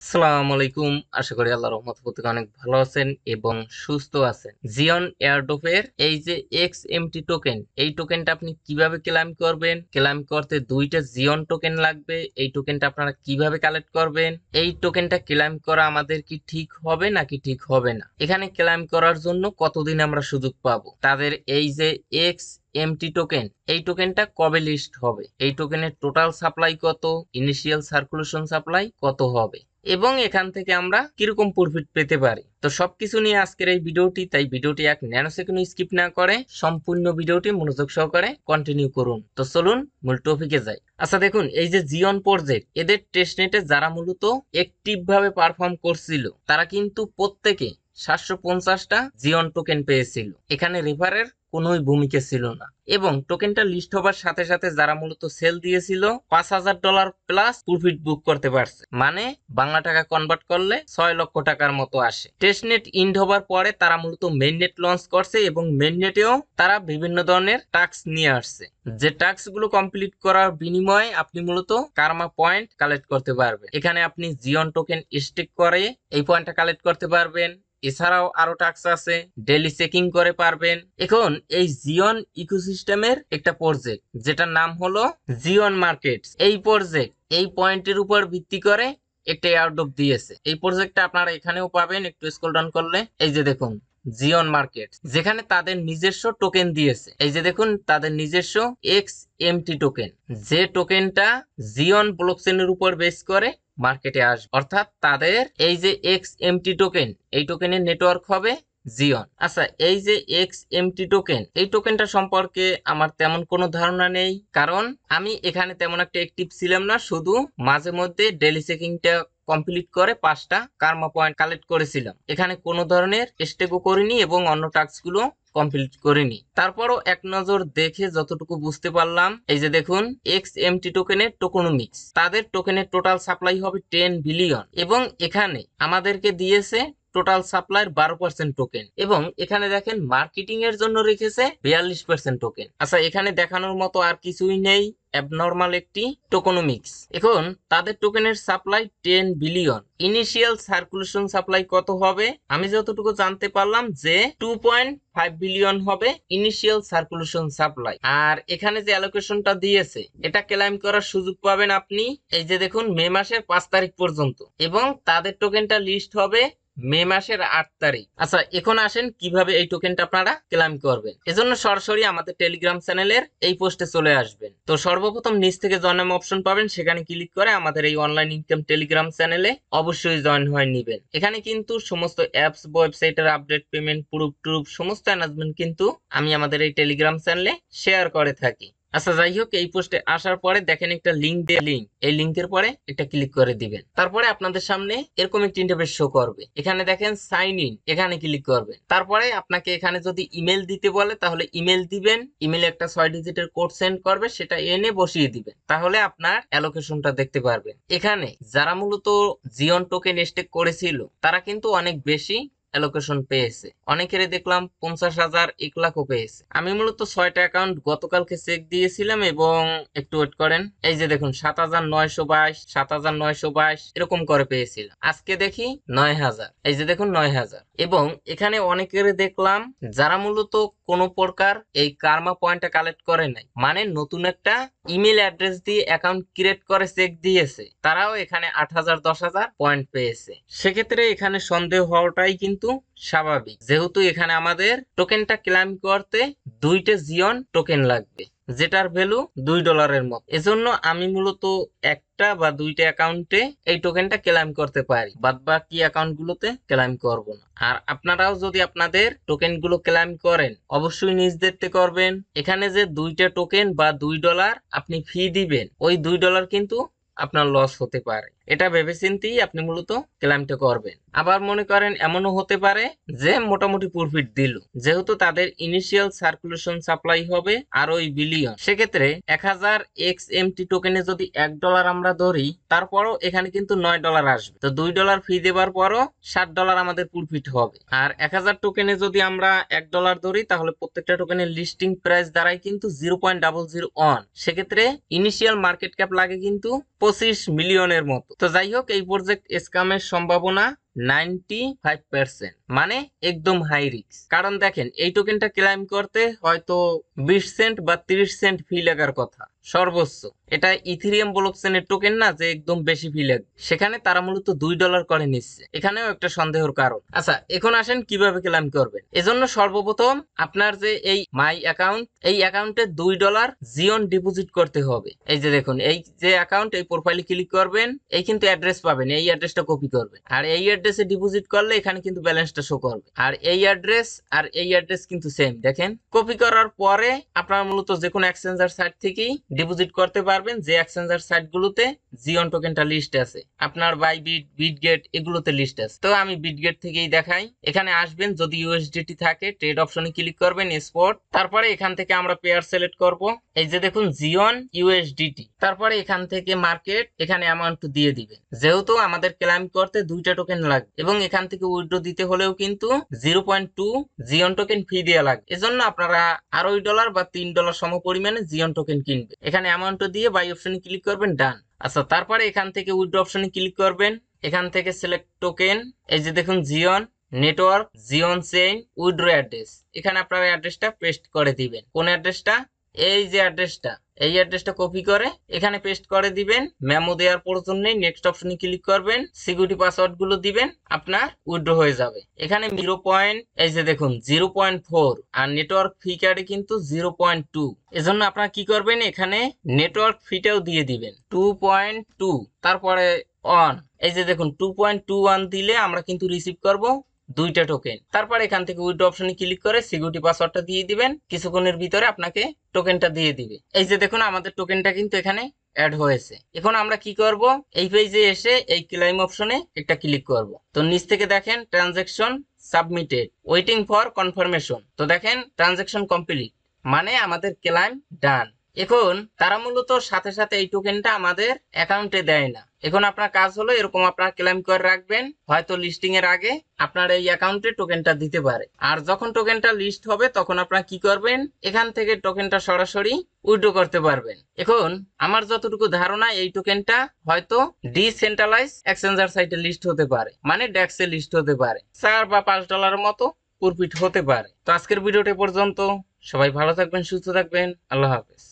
আসসালামু আলাইকুম। আশা করি আল্লাহর রহমতে প্রত্যেকে অনেক ভালো আছেন এবং সুস্থ আছেন। জিওন এয়ারড্রপের এই যে এক্সএমটি টোকেন, এই টোকেনটা আপনি কিভাবে ক্লেম করবেন, ক্লেম করতে দুইটা জিওন টোকেন লাগবে। এই টোকেনটা আপনারা কিভাবে কালেক্ট করবেন, এই টোকেনটা ক্লেম করা আমাদের কি ঠিক হবে নাকি ঠিক হবে না, এখানে ক্লেম করার জন্য কতদিন আমরা সুযোগ পাবো, তাদের এই যে এমটি টোকেন, এই টোকেনটা কবে লিস্ট হবে, এই টোকেনের টোটাল সাপ্লাই কত, ইনিশিয়াল সার্কুলেশন সাপ্লাই কত হবে এবং এখান থেকে আমরা কিরকম প্রফিট পেতে পারি। তো সবকিছু নিয়ে আজকের এই ভিডিওটি, তাই ভিডিওটি এক ন্যানোসেকেন্ড স্কিপ না করে সম্পূর্ণ ভিডিওটি মনোযোগ সহকারে কন্টিনিউ করুন। তো চলুন মূল টপিকে যাই। আচ্ছা দেখুন, এই যে জিওন প্রজেক্ট, এদের টেস্টনেটে যারা মূলত অ্যাক্টিভ ভাবে পারফর্ম করছিল তারা কিন্তু প্রত্যেকে 750টা জিওন টোকেন পেয়েছিল। এখানে রেফারের কোনোই ভূমিকা ছিল না এবং টোকেনটা লিস্ট হবার সাথে সাথে যারা মূলত সেল দিয়েছিল $5,000 প্লাস প্রফিট বুক করতে পারছে, মানে বাংলা টাকা কনভার্ট করলে 6 লক্ষ টাকার মতো আসে। টেস্টনেট ইন্ড হবার পরে তারা মূলত মেইননেট লঞ্চ করছে এবং মেইননেটেও তারা বিভিন্ন ধরনের টাস্ক নিয়ে আসছে, যে টাস্ক গুলো কমপ্লিট করার বিনিময়ে আপনি মূলত কার্মা পয়েন্ট কালেক্ট করতে পারবেন। এখানে আপনি জিওন টোকেন স্টেক করে এই পয়েন্টটা কালেক্ট করতে পারবেন। এছাড়াও আরো টাস্ক আছে, ডেইলি চেকিং করে পারবেন। এখন এই জিওন ইকোসিস্টেমের একটা প্রজেক্ট যেটার নাম হলো জিওন মার্কেটস, এই প্রজেক্ট এই পয়েন্টের উপর ভিত্তি করে একটা এয়ারড্রপ দিয়েছে। এই প্রজেক্টটা আপনারা এখানেও পাবেন, একটু স্ক্রল ডাউন করলে এই যে দেখুন জিওন মার্কেট, যেখানে তাদের নিজস্ব টোকেন দিয়েছে। এই যে দেখুন তাদের নিজস্ব এক্সএমটি টোকেন, যে টোকেনটা জিওন ব্লকচেনের উপর বেস করে মার্কেটে আসবে, অর্থাৎ তাদের এই যে এক্সএমটি টোকেন, এই টোকেনের নেটওয়ার্ক হবে জিওন। আচ্ছা, এই যে এক্সএমটি টোকেন, এই টোকেনটা সম্পর্কে আমার তেমন কোনো ধারণা নেই, কারণ আমি এখানে তেমন একটা অ্যাক্টিভ ছিলাম না, শুধু মাঝে মধ্যে ডেইলি চেকিংটা কমপ্লিট করে 5টা কার্মা পয়েন্ট কালেক্ট করেছিলাম। এখানে কোনো ধরনের স্টেকও করিনি এবং অন্য টাস্ক গুলো কমপ্লিট করিনি। তারপরও এক নজর দেখে যতটুকু বুঝতে পারলাম, এই যে দেখুন এক্সএমটি টোকেনের টোকোনমিক্স, তাদের টোকেনের টোটাল সাপ্লাই হবে 10 বিলিয়ন এবং এখানে আমাদেরকে দিয়েছে টোটাল সাপ্লাইয়ের 12% টোকেন এবং এখানে দেখেন মার্কেটিং এর জন্য রেখেছে 42% টোকেন। আচ্ছা, এখানে দেখানোর মতো আর কিছুই নেই, অ্যাবনর্মাল একটি টোকোনমিক্স। এখন তাদের টোকেনের supply 10 billion, initial circulation supply কত হবে, আমি যতটুকু জানতে পারলাম যে 2.5 বিলিয়ন হবে ইনিশিয়াল সার্কুলেশন সাপ্লাই। আর এখানে যে অ্যালোকেশনটা দিয়েছে, এটা ক্লেম করার সুযোগ পাবেন আপনি এই যে দেখুন মে মাসের 5 তারিখ পর্যন্ত এবং তাদের টোকেনটা লিস্ট হবে মে মাসের 8 তারিখ। আচ্ছা, এখন আসেন কিভাবে এই টোকেনটা আপনারা ক্লেম করবেন। এজন্য সরাসরি আমাদের টেলিগ্রাম চ্যানেলের এই পোস্টে চলে আসবেন। তো সর্বপ্রথম নিচ থেকে জয়েন নামে অপশন পাবেন, সেখানে ক্লিক করে আমাদের এই অনলাইন ইনকাম টেলিগ্রাম চ্যানেলে অবশ্যই জয়েন হয়ে নেবেন। এখানে কিন্তু সমস্ত অ্যাপস, ওয়েবসাইটের আপডেট, পেমেন্ট, প্রুফ টুরুফ সমস্ত অ্যানাউন্সমেন্ট কিন্তু আমি আমাদের এই টেলিগ্রাম চ্যানেলে শেয়ার করে থাকি। আচ্ছা যাই হোক, এই পোস্টে আসার পরে দেখেন একটা লিঙ্ক, এই লিঙ্কের পরে এটা ক্লিক করে দিবেন। তারপরে আপনাদের সামনে এরকম একটি ইন্টারফেস শো করবে। এখানে দেখেন সাইন ইন, এখানে ক্লিক করবেন। তারপরে আপনাকে এখানে যদি ইমেল দিতে বলে তাহলে ইমেল দিবেন। ইমেলে একটা 6 ডিজিটের কোড সেন্ড করবে, সেটা এনে বসিয়ে দিবেন, তাহলে আপনার অ্যালোকেশনটা দেখতে পারবেন। এখানে যারা মূলত জিওন টোকেন স্টেক করেছিল তারা কিন্তু অনেক বেশি অ্যালোকেশন পেয়েছে, অনেকেরই দেখলাম 50,000, 1 লাখও পেয়েছে। আমি মূলত 6টা অ্যাকাউন্ট গতকালকে চেক দিয়েছিলাম এবং একটু ওয়েট করেন, এই যে দেখুন 7,922, 7,922 এরকম করে পেয়েছিলাম। আজকে দেখি 9,000, এই যে দেখুন 9,000। এবং এখানে অনেকের দেখলাম যারা মূলত কোনো প্রকার এই কার্মা পয়েন্টটা কালেক্ট করে নাই, মানে নতুন একটা ইমেল অ্যাড্রেস দিয়ে অ্যাকাউন্ট ক্রিয়েট করে চেক দিয়েছে, তারাও এখানে 8,000, 10,000 পয়েন্ট পেয়েছে। সেক্ষেত্রে এখানে সন্দেহ হওয়াটাই কিন্তু স্বাভাবিক, যেহেতু এখানে আমাদের টোকেনটা ক্লেম করতে 2টা জিওন টোকেন লাগবে, যেটার ভ্যালু $2 মতো। এজন্য আমি মূলত একটা বা 2টা অ্যাকাউন্টে এই টোকেনটা ক্লেম করতে পারি, বাদ বাকি অ্যাকাউন্ট গুলোতে ক্লেম করব না। আর আপনারাও যদি আপনাদের টোকেন গুলো ক্লেম করেন অবশ্যই নিজ দেখতে করবেন। এখানে যে 2টা টোকেন বা $2 আপনি ফি দিবেন, ওই $2 কিন্তু আপনার লস হতে পারে, এটা ভেবেচিন্তেই আপনি মূলত ক্লেমটা করবেন। আবার মনে করেন এমনও হতে পারে যে মোটামুটি প্রফিট দিল, যেহেতু তাদের ইনিশিয়াল সার্কুলেশন সাপ্লাই হবে আড়াই বিলিয়ন, সেক্ষেত্রে 1000 এক্সএমটি টোকেনে যদি $1 আমরা ধরি, তারপরও এখানে কিন্তু $9 আসবে। তো $2 ফি দেবার পরও $7 আমাদের প্রফিট হবে। আর 1000 টোকেনে যদি আমরা $1 ধরি, তাহলে প্রত্যেকটা টোকেনের লিস্টিং প্রাইস দাঁড়ায় কিন্তু 0.001। সেক্ষেত্রে ইনিশিয়াল মার্কেট ক্যাপ লাগে কিন্তু 25 মিলিয়নের মতো। তো যাই হোক, এই প্রজেক্ট স্ক্যামের সম্ভাবনা 95%, মানে একদম হাই রিস্ক। কারণ দেখেন, এই টোকেনটা ক্লেম করতে হয়তো 20 সেন্ট বা 30 সেন্ট ফি লাগার কথা সর্বোচ্চ। এটা ইথেরিয়াম ব্লকচেনের টোকেন না যে একদম বেশি ফি লাগবে, সেখানে তারা মূলত $2 করে নিচ্ছে। এখানেও একটা সন্দেহের কারণ। আচ্ছা, এখন আসেন কিভাবে ক্লেম করবেন। এজন্য সর্বপ্রথম আপনার যে এই মাই অ্যাকাউন্ট, এই অ্যাকাউন্টে $2 জিওন ডিপোজিট করতে হবে। এই যে দেখুন, এই যে অ্যাকাউন্ট, এই প্রোফাইলে ক্লিক করবেন, এই কিন্তু অ্যাড্রেস পাবেন, এই অ্যাড্রেসটা কপি করবেন, আর এই অ্যাড্রেসে ডিপোজিট করলে এখানে কিন্তু ব্যালেন্সটা শো করবে। আর এই অ্যাড্রেস আর এই অ্যাড্রেস কিন্তু সেম। দেখেন, কপি করার পরে আপনার মূলত যে কোনো এক্সচেঞ্জার সাইট থেকেই ডিপোজিট করতে পারবেন, যে এক্সচেঞ্জার সাইটগুলোতে জিওন টোকেনটা লিস্ট আছে। আপনার বাইবিট, বিটগেট এগুলোতে লিস্ট আছে। তো আমি বিটগেট থেকেই দেখাই। এখানে আসবেন, যদি ইউএসডিটি থাকে ট্রেড অপশনে ক্লিক করবেন, স্পট। তারপরে এখান থেকে আমরা পেয়ার সিলেক্ট করব। এই যে দেখুন, জিওন ইউএসডিটি। তারপরে এখান থেকে মার্কেট, এখানে অ্যামাউন্ট দিয়ে দিবেন। যেহেতু আমাদের ক্লেম করতে 2টা টোকেন লাগবে এবং এখান থেকে উইথড্র দিতে হলেও কিন্তু 0.2 জিওন টোকেন ফি দেওয়া লাগবে। এজন্য আপনারা $2.5 বা $3 সম পরিমাণে জিওন টোকেন কিনবে। এখানে অ্যামাউন্ট দিয়ে বাই অপশনে ক্লিক করবেন, ডান। আচ্ছা, তারপরে এখান থেকে উইথড্র অপশনে ক্লিক করবেন। এখান থেকে সিলেক্ট টোকেন, এই যে দেখুন Jeon network, Jeon chain, withdraw address. এখানে আপনার অ্যাড্রেসটা পেস্ট করে দিবেন। কোন অ্যাড্রেসটা? এই যে অ্যাড্রেসটা, এই অ্যাড্রেসটা কপি করে এখানে পেস্ট করে দিবেন। মেমো দেওয়ার প্রয়োজন নেই, নেক্সট অপশনে ক্লিক করবেন, সিকিউরিটি পাসওয়ার্ড গুলো দিবেন, আপনার উইথড্র হয়ে যাবে। এখানে এই যে দেখুন 0.4, আর নেটওয়ার্ক ফি কার্ডে কিন্তু 0.2। এজন্য আপনারা কি করবেন, এখানে নেটওয়ার্ক ফিটাও দিয়ে দিবেন 2.2, তারপরে অন। এই যে দেখুন 2.21 দিলে আমরা কিন্তু রিসিভ করব 2টা টোকেন। তারপর এখান থেকে উইথড্র অপশনে ক্লিক করে সিকিউরিটি পাসওয়ার্ডটা দিয়ে দিবেন। কিছুক্ষণের ভিতরে আপনাকে টোকেনটা দিয়ে দিবে। এই যে দেখুন, আমাদের টোকেনটা কিন্তু এখানে অ্যাড হয়েছে। এখন আমরা কি করব, এই পেজে এসে এই ক্লেম অপশনে একটা ক্লিক করব। তো নিচ থেকে দেখেন transaction submitted, waiting for confirmation. তো দেখেন ট্রানজাকশন কমপ্লিট, মানে আমাদের ক্লেম ডান। এখন তারা মূলত সাথে সাথে এই টোকেনটা আমাদের অ্যাকাউন্টে দেয় না। এখন আপনার কাজ হলো এরকম আপনারা ক্লেম করে রাখবেন, হয়তো লিস্টিং এর আগে আপনার এই অ্যাকাউন্টে টোকেনটা দিতে পারে। আর যখন টোকেনটা লিস্ট হবে তখন আপনারা কি করবেন, এখান থেকে টোকেনটা সরাসরি উইথড্র করতে পারবেন। এখন আমার যতটুকু ধারণা, এই টোকেনটা হয়তো ডিসেন্ট্রালাইজ এক্সচেঞ্জার সাইটে লিস্ট হতে পারে, মানে ডেক্সে লিস্ট হতে পারে। $4 বা $5 মতো প্রফিট হতে পারে। তো আজকের ভিডিওটা পর্যন্ত। সবাই ভালো থাকবেন, সুস্থ থাকবেন। আল্লাহ হাফেজ।